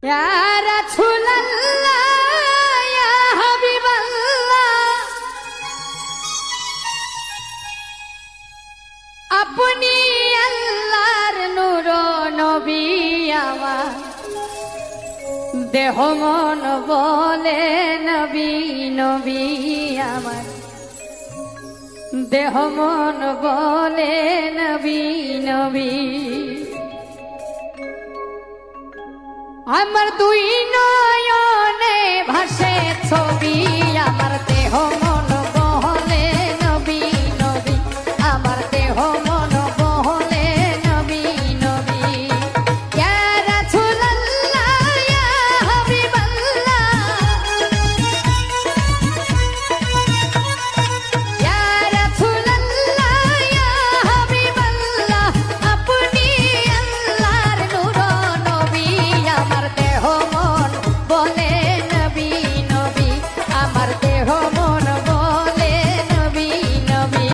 ইয়া রাসূলুল্লাহ ইয়া হাবিবাল্লাহ আপনি আল্লাহর নূর নবী আমার দেহ মন বলে নবী নবী আমার দেহ মন বলে নবী নবী আমার দুই নয়নে ভাসে ছবি আমার দেহ